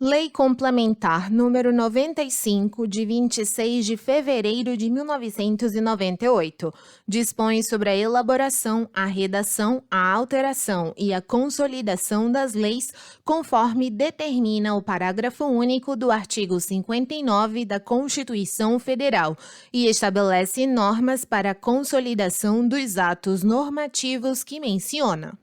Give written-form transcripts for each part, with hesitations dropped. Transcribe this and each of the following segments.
Lei Complementar número 95, de 26 de fevereiro de 1998, dispõe sobre a elaboração, a redação, a alteração e a consolidação das leis, conforme determina o parágrafo único do artigo 59 da Constituição Federal, e estabelece normas para a consolidação dos atos normativos que menciona.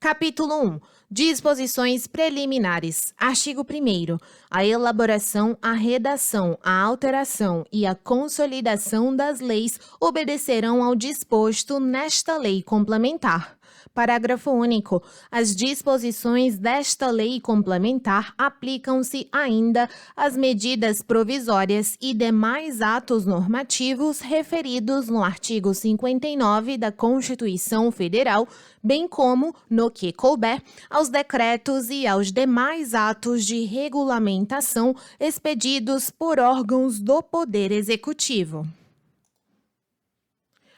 Capítulo 1. Disposições preliminares. Artigo 1º. A elaboração, a redação, a alteração e a consolidação das leis obedecerão ao disposto nesta lei complementar. Parágrafo único. As disposições desta lei complementar aplicam-se ainda às medidas provisórias e demais atos normativos referidos no artigo 59 da Constituição Federal, bem como, no que couber, aos decretos e aos demais atos de regulamentação expedidos por órgãos do Poder Executivo.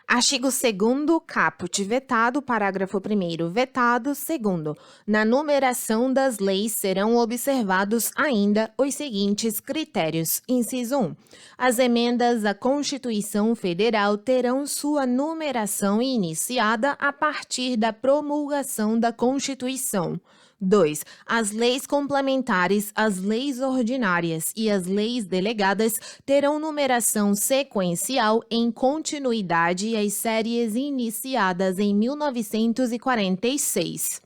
Artigo 2º, caput vetado, parágrafo 1º vetado, 2º. Na numeração das leis serão observados ainda os seguintes critérios. Inciso 1. As emendas à Constituição Federal terão sua numeração iniciada a partir da promulgação da Constituição. 2. As leis complementares, as leis ordinárias e as leis delegadas terão numeração sequencial em continuidade às séries iniciadas em 1946.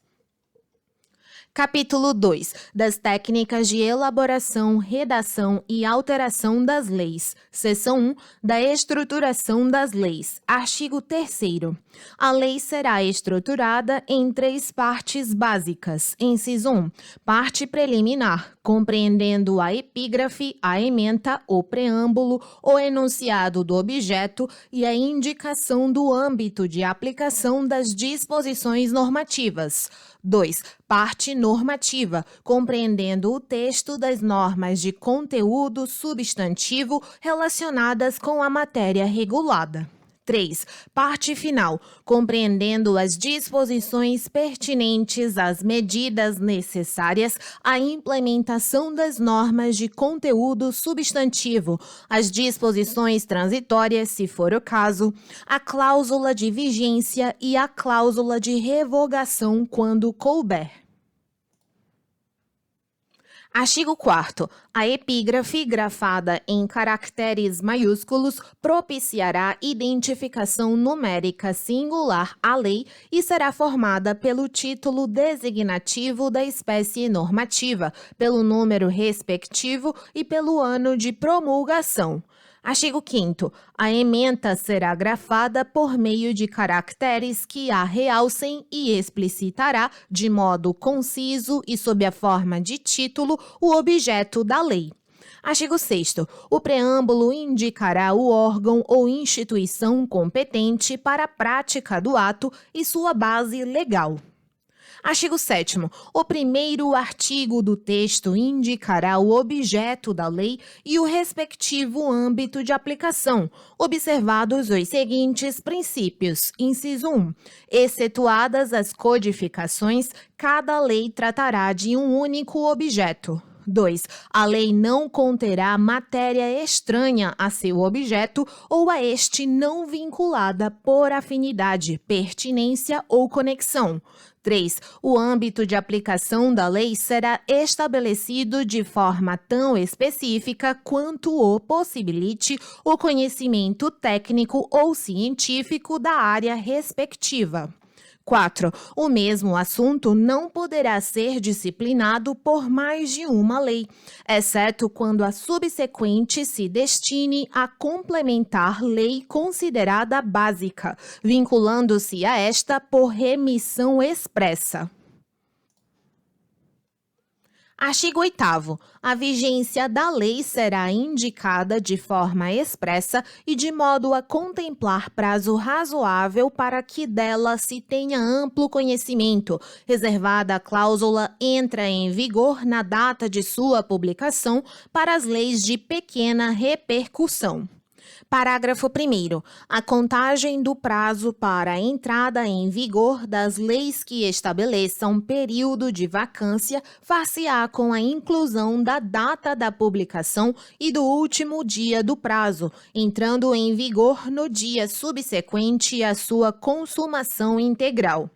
Capítulo 2. Das técnicas de elaboração, redação e alteração das leis. Seção 1. Da estruturação das leis. Artigo 3º. A lei será estruturada em 3 partes básicas. Inciso 1. Parte preliminar, compreendendo a epígrafe, a ementa, o preâmbulo, o enunciado do objeto e a indicação do âmbito de aplicação das disposições normativas. 2. Parte normativa, compreendendo o texto das normas de conteúdo substantivo relacionadas com a matéria regulada. 3. Parte final, compreendendo as disposições pertinentes às medidas necessárias à implementação das normas de conteúdo substantivo, as disposições transitórias, se for o caso, a cláusula de vigência e a cláusula de revogação quando couber. Artigo 4º. A epígrafe grafada em caracteres maiúsculos propiciará identificação numérica singular à lei e será formada pelo título designativo da espécie normativa, pelo número respectivo e pelo ano de promulgação. Artigo 5º. A ementa será grafada por meio de caracteres que a realcem e explicitará, de modo conciso e sob a forma de título, o objeto da lei. Artigo 6º. O preâmbulo indicará o órgão ou instituição competente para a prática do ato e sua base legal. Artigo 7º. O primeiro artigo do texto indicará o objeto da lei e o respectivo âmbito de aplicação, observados os seguintes princípios. Inciso 1. Excetuadas as codificações, cada lei tratará de um único objeto. 2. A lei não conterá matéria estranha a seu objeto ou a este não vinculada por afinidade, pertinência ou conexão. 3. O âmbito de aplicação da lei será estabelecido de forma tão específica quanto o possibilite o conhecimento técnico ou científico da área respectiva. 4. O mesmo assunto não poderá ser disciplinado por mais de uma lei, exceto quando a subsequente se destine a complementar lei considerada básica, vinculando-se a esta por remissão expressa. Artigo 8º. A vigência da lei será indicada de forma expressa e de modo a contemplar prazo razoável para que dela se tenha amplo conhecimento, reservada a cláusula entra em vigor na data de sua publicação para as leis de pequena repercussão. Parágrafo 1º. A contagem do prazo para a entrada em vigor das leis que estabeleçam período de vacância far-se-á com a inclusão da data da publicação e do último dia do prazo, entrando em vigor no dia subsequente à sua consumação integral.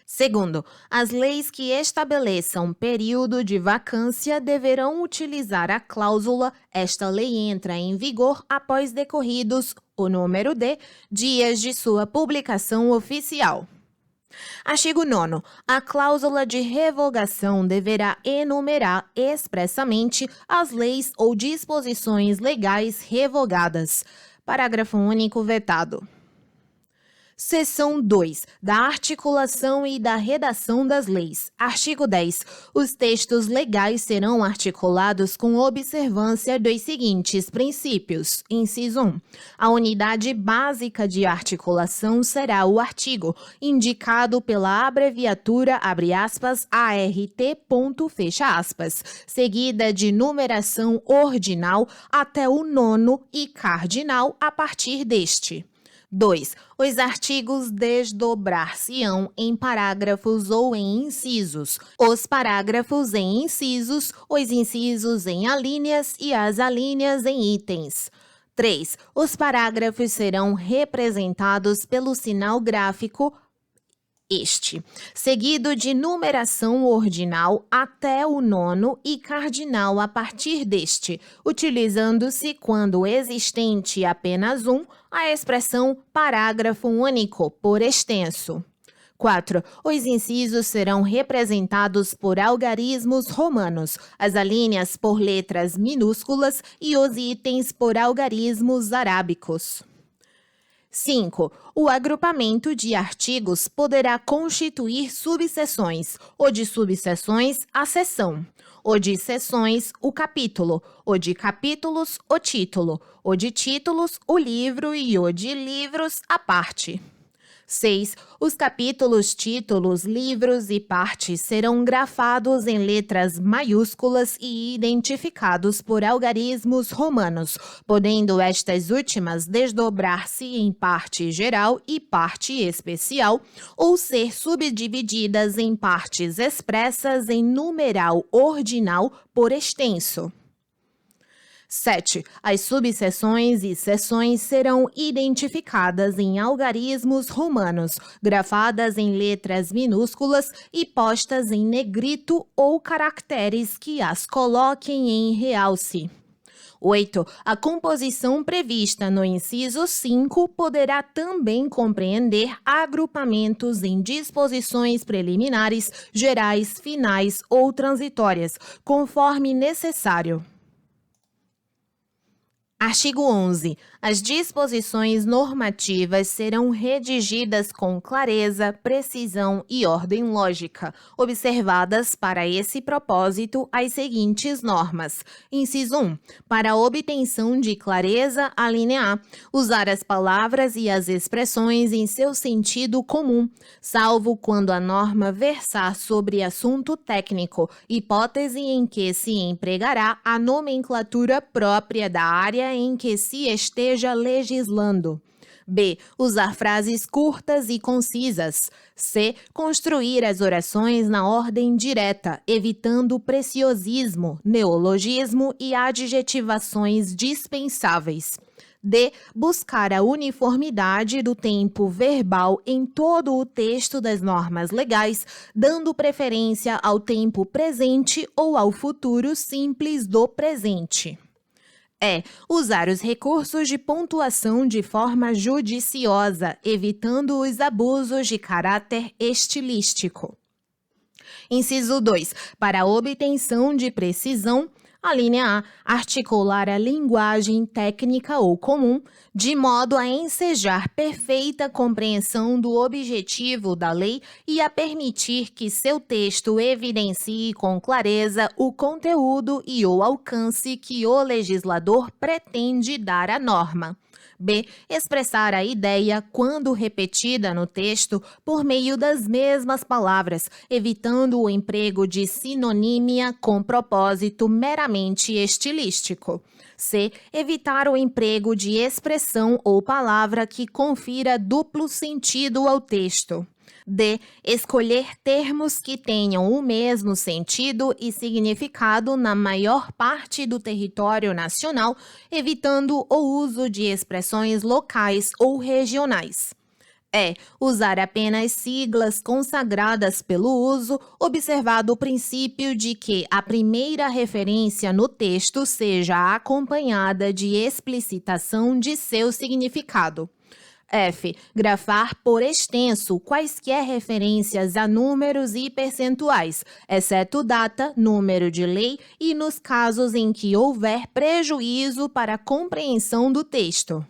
Segundo, as leis que estabeleçam período de vacância deverão utilizar a cláusula "esta lei entra em vigor após decorridos o número de dias de sua publicação oficial". Artigo 9º. A cláusula de revogação deverá enumerar expressamente as leis ou disposições legais revogadas. Parágrafo único vetado. Seção 2. Da articulação e da redação das leis. Artigo 10. Os textos legais serão articulados com observância dos seguintes princípios. Inciso 1. A unidade básica de articulação será o artigo, indicado pela abreviatura ART, seguida de numeração ordinal até o nono e cardinal a partir deste. 2. Os artigos desdobrar-se-ão em parágrafos ou em incisos, os parágrafos em incisos, os incisos em alíneas e as alíneas em itens. 3. Os parágrafos serão representados pelo sinal gráfico seguido de numeração ordinal até o nono e cardinal a partir deste, utilizando-se, quando existente apenas um, a expressão parágrafo único por extenso. 4. Os incisos serão representados por algarismos romanos, as alíneas por letras minúsculas e os itens por algarismos arábicos. 5. O agrupamento de artigos poderá constituir subseções, ou de subseções, a seção, ou de seções, o capítulo, ou de capítulos, o título, ou de títulos, o livro e o de livros, a parte. 6. Os capítulos, títulos, livros e partes serão grafados em letras maiúsculas e identificados por algarismos romanos, podendo estas últimas desdobrar-se em parte geral e parte especial, ou ser subdivididas em partes expressas em numeral ordinal por extenso. 7. As subseções e seções serão identificadas em algarismos romanos, grafadas em letras minúsculas e postas em negrito ou caracteres que as coloquem em realce. 8. A composição prevista no inciso 5 poderá também compreender agrupamentos em disposições preliminares, gerais, finais ou transitórias, conforme necessário. Artigo 11. As disposições normativas serão redigidas com clareza, precisão e ordem lógica, observadas para esse propósito as seguintes normas. Inciso 1. Para a obtenção de clareza, alínea A, usar as palavras e as expressões em seu sentido comum, salvo quando a norma versar sobre assunto técnico, hipótese em que se empregará a nomenclatura própria da área em que se esteja legislando. B. Usar frases curtas e concisas. C. Construir as orações na ordem direta, evitando preciosismo, neologismo e adjetivações dispensáveis. D. Buscar a uniformidade do tempo verbal em todo o texto das normas legais, dando preferência ao tempo presente ou ao futuro simples do presente. Usar os recursos de pontuação de forma judiciosa, evitando os abusos de caráter estilístico. Inciso 2. Para a obtenção de precisão, alínea A, articular a linguagem técnica ou comum, de modo a ensejar perfeita compreensão do objetivo da lei e a permitir que seu texto evidencie com clareza o conteúdo e o alcance que o legislador pretende dar à norma. B. Expressar a ideia, quando repetida no texto, por meio das mesmas palavras, evitando o emprego de sinonímia com propósito meramente estilístico. C. Evitar o emprego de expressão ou palavra que confira duplo sentido ao texto. D. Escolher termos que tenham o mesmo sentido e significado na maior parte do território nacional, evitando o uso de expressões locais ou regionais. E. Usar apenas siglas consagradas pelo uso, observado o princípio de que a primeira referência no texto seja acompanhada de explicitação de seu significado. F. Grafar por extenso quaisquer referências a números e percentuais, exceto data, número de lei e nos casos em que houver prejuízo para a compreensão do texto.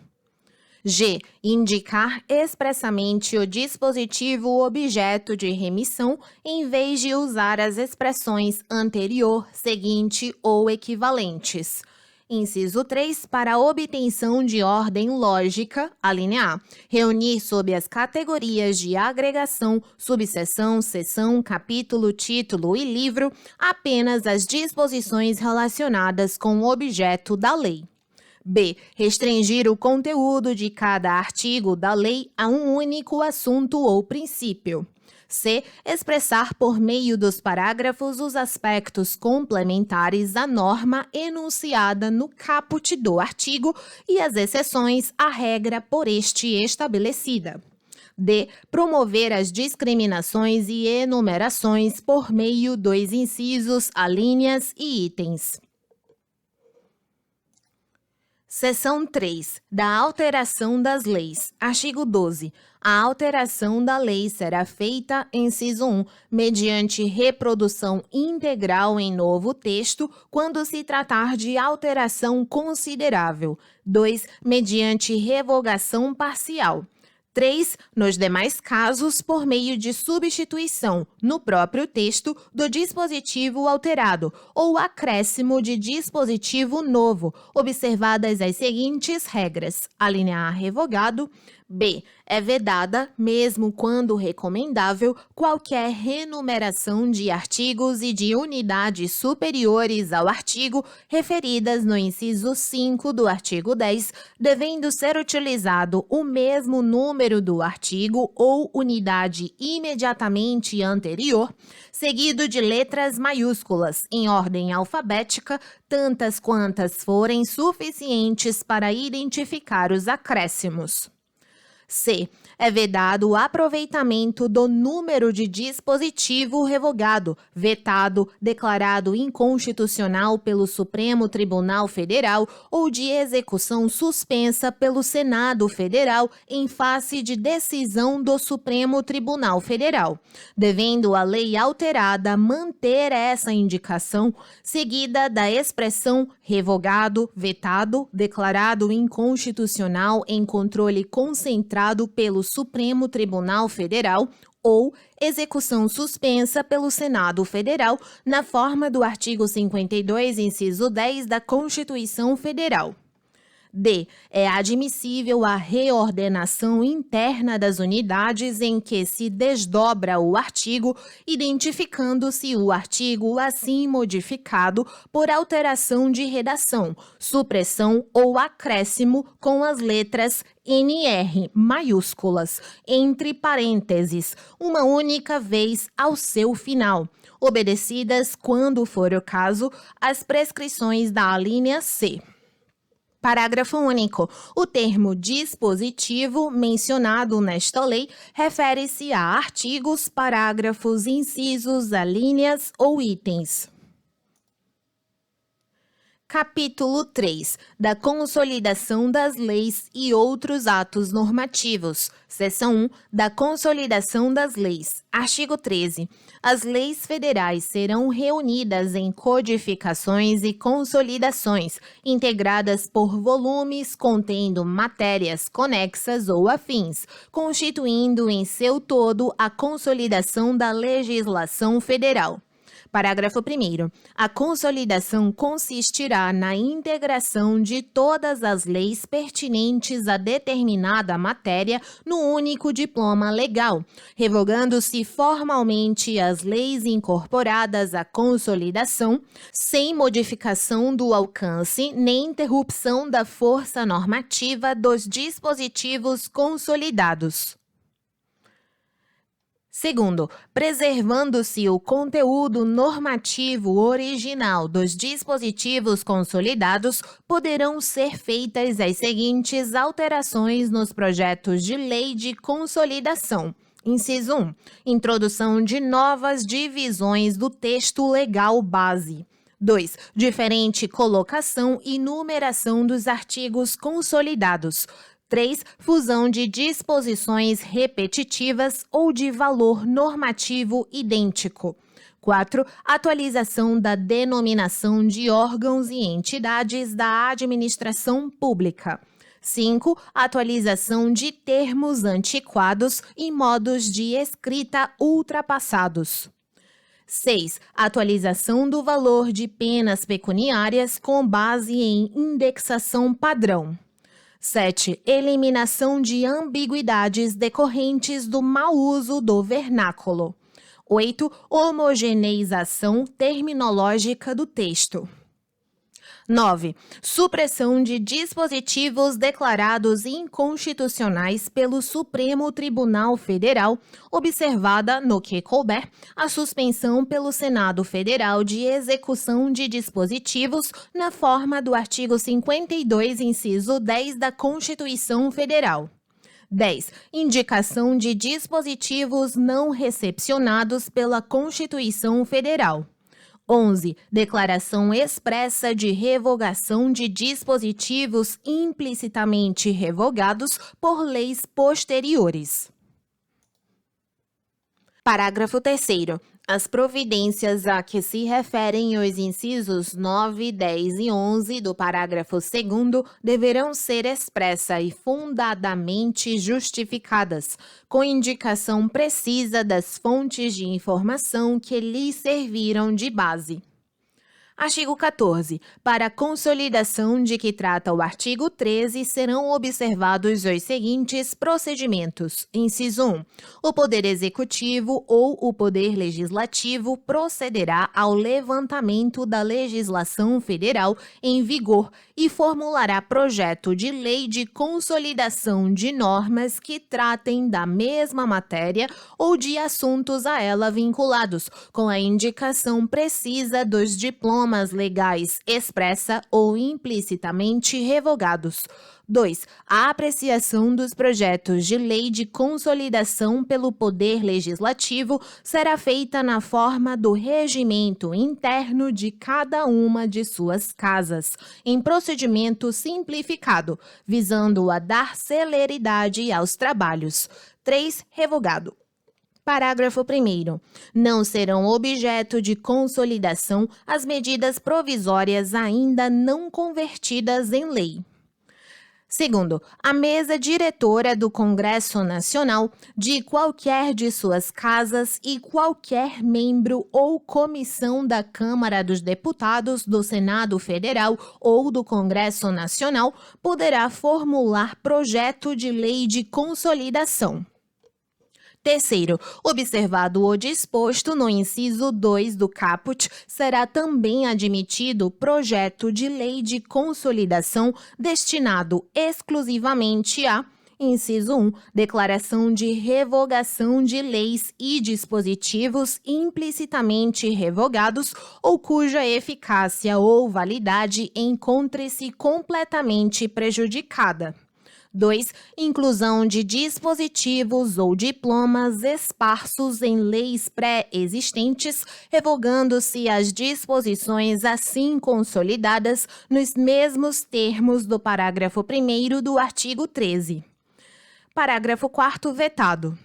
G. Indicar expressamente o dispositivo objeto de remissão em vez de usar as expressões anterior, seguinte ou equivalentes. Inciso 3, para a obtenção de ordem lógica, alínea A, reunir sob as categorias de agregação, subseção, seção, capítulo, título e livro apenas as disposições relacionadas com o objeto da lei. B. Restringir o conteúdo de cada artigo da lei a um único assunto ou princípio. C. Expressar por meio dos parágrafos os aspectos complementares da norma enunciada no caput do artigo e as exceções à regra por este estabelecida. D. Promover as discriminações e enumerações por meio dos incisos, alíneas e itens. Seção 3. Da alteração das leis. Artigo 12. A alteração da lei será feita, inciso 1, mediante reprodução integral em novo texto, quando se tratar de alteração considerável. 2. Mediante revogação parcial. 3. Nos demais casos, por meio de substituição, no próprio texto, do dispositivo alterado ou acréscimo de dispositivo novo, observadas as seguintes regras. Alínea A, revogado. B. É vedada, mesmo quando recomendável, qualquer renumeração de artigos e de unidades superiores ao artigo referidas no inciso 5 do artigo 10, devendo ser utilizado o mesmo número do artigo ou unidade imediatamente anterior, seguido de letras maiúsculas, em ordem alfabética, tantas quantas forem suficientes para identificar os acréscimos. C. É vedado o aproveitamento do número de dispositivo revogado, vetado, declarado inconstitucional pelo Supremo Tribunal Federal ou de execução suspensa pelo Senado Federal em face de decisão do Supremo Tribunal Federal, devendo a lei alterada manter essa indicação, seguida da expressão revogado, vetado, declarado inconstitucional em controle concentrado pelo Supremo Tribunal Federal ou execução suspensa pelo Senado Federal, na forma do artigo 52, inciso 10 da Constituição Federal. D. É admissível a reordenação interna das unidades em que se desdobra o artigo, identificando-se o artigo assim modificado por alteração de redação, supressão ou acréscimo com as letras NR maiúsculas, entre parênteses, uma única vez ao seu final, obedecidas, quando for o caso, às prescrições da alínea C. Parágrafo único. O termo dispositivo mencionado nesta lei refere-se a artigos, parágrafos, incisos, alíneas ou itens. Capítulo 3. Da consolidação das leis e outros atos normativos. Seção 1. Da consolidação das leis. Artigo 13. As leis federais serão reunidas em codificações e consolidações, integradas por volumes contendo matérias conexas ou afins, constituindo em seu todo a consolidação da legislação federal. Parágrafo 1º. A consolidação consistirá na integração de todas as leis pertinentes a determinada matéria no único diploma legal, revogando-se formalmente as leis incorporadas à consolidação, sem modificação do alcance nem interrupção da força normativa dos dispositivos consolidados. Segundo, preservando-se o conteúdo normativo original dos dispositivos consolidados, poderão ser feitas as seguintes alterações nos projetos de lei de consolidação. Inciso 1. Introdução de novas divisões do texto legal base. 2. Diferente colocação e numeração dos artigos consolidados. 3. Fusão de disposições repetitivas ou de valor normativo idêntico. 4. Atualização da denominação de órgãos e entidades da administração pública. 5. Atualização de termos antiquados e modos de escrita ultrapassados. 6. Atualização do valor de penas pecuniárias com base em indexação padrão. 7. Eliminação de ambiguidades decorrentes do mau uso do vernáculo. 8. Homogeneização terminológica do texto. 9. Supressão de dispositivos declarados inconstitucionais pelo Supremo Tribunal Federal, observada, no que couber, a suspensão pelo Senado Federal de execução de dispositivos na forma do artigo 52, inciso 10 da Constituição Federal. 10. Indicação de dispositivos não recepcionados pela Constituição Federal. 11. Declaração expressa de revogação de dispositivos implicitamente revogados por leis posteriores. Parágrafo 3º. As providências a que se referem os incisos 9, 10 e 11 do parágrafo 2º deverão ser expressa e fundadamente justificadas, com indicação precisa das fontes de informação que lhes serviram de base. Artigo 14. Para a consolidação de que trata o artigo 13, serão observados os seguintes procedimentos. Inciso 1. O Poder Executivo ou o Poder Legislativo procederá ao levantamento da legislação federal em vigor e formulará projeto de lei de consolidação de normas que tratem da mesma matéria ou de assuntos a ela vinculados, com a indicação precisa dos diplomas legais expressa ou implicitamente revogados. 2. A apreciação dos projetos de lei de consolidação pelo Poder Legislativo será feita na forma do regimento interno de cada uma de suas casas, em procedimento simplificado, visando a dar celeridade aos trabalhos. 3. Revogado. Parágrafo 1º. Não serão objeto de consolidação as medidas provisórias ainda não convertidas em lei. Segundo, a mesa diretora do Congresso Nacional, de qualquer de suas casas e qualquer membro ou comissão da Câmara dos Deputados, do Senado Federal ou do Congresso Nacional, poderá formular projeto de lei de consolidação. Terceiro, observado o disposto no inciso 2 do caput, será também admitido projeto de lei de consolidação destinado exclusivamente a: inciso 1, declaração de revogação de leis e dispositivos implicitamente revogados ou cuja eficácia ou validade encontre-se completamente prejudicada. 2. Inclusão de dispositivos ou diplomas esparsos em leis pré-existentes, revogando-se as disposições assim consolidadas nos mesmos termos do parágrafo 1º do artigo 13. Parágrafo 4º vetado.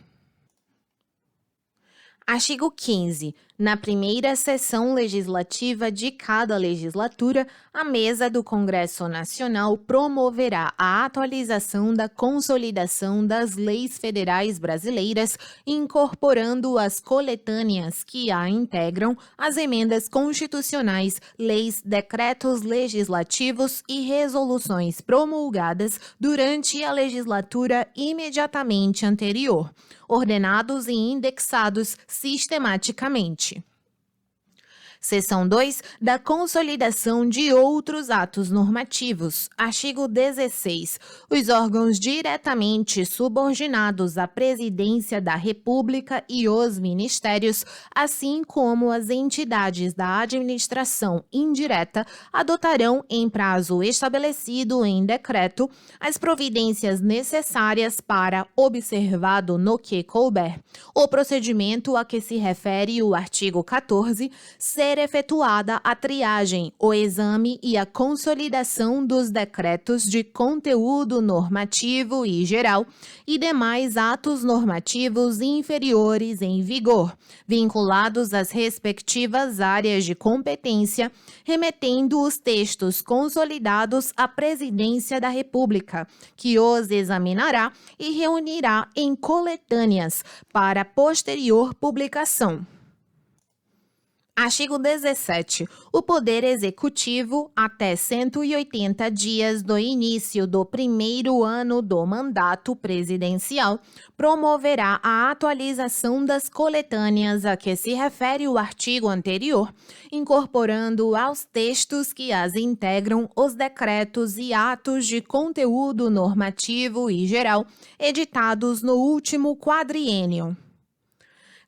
Artigo 15. Na primeira sessão legislativa de cada legislatura, a mesa do Congresso Nacional promoverá a atualização da consolidação das leis federais brasileiras, incorporando as coletâneas que a integram, as emendas constitucionais, leis, decretos legislativos e resoluções promulgadas durante a legislatura imediatamente anterior, ordenados e indexados sistematicamente. Seção 2 da Consolidação de outros atos normativos. Artigo 16. Os órgãos diretamente subordinados à Presidência da República e os ministérios, assim como as entidades da administração indireta, adotarão em prazo estabelecido em decreto as providências necessárias para, observado no que couber, o procedimento a que se refere o artigo 14, ser efetuada a triagem, o exame e a consolidação dos decretos de conteúdo normativo e geral e demais atos normativos inferiores em vigor, vinculados às respectivas áreas de competência, remetendo os textos consolidados à Presidência da República, que os examinará e reunirá em coletâneas para posterior publicação. Artigo 17. O Poder Executivo, até 180 dias do início do primeiro ano do mandato presidencial, promoverá a atualização das coletâneas a que se refere o artigo anterior, incorporando aos textos que as integram os decretos e atos de conteúdo normativo e geral editados no último quadriênio.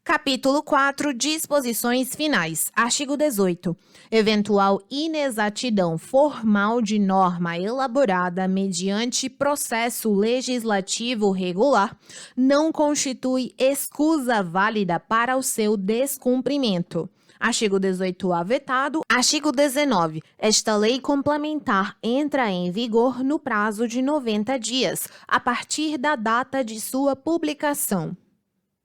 Capítulo 4. Disposições finais. Artigo 18. Eventual inexatidão formal de norma elaborada mediante processo legislativo regular não constitui escusa válida para o seu descumprimento. Artigo 18A vetado. Artigo 19. Esta lei complementar entra em vigor no prazo de 90 dias, a partir da data de sua publicação.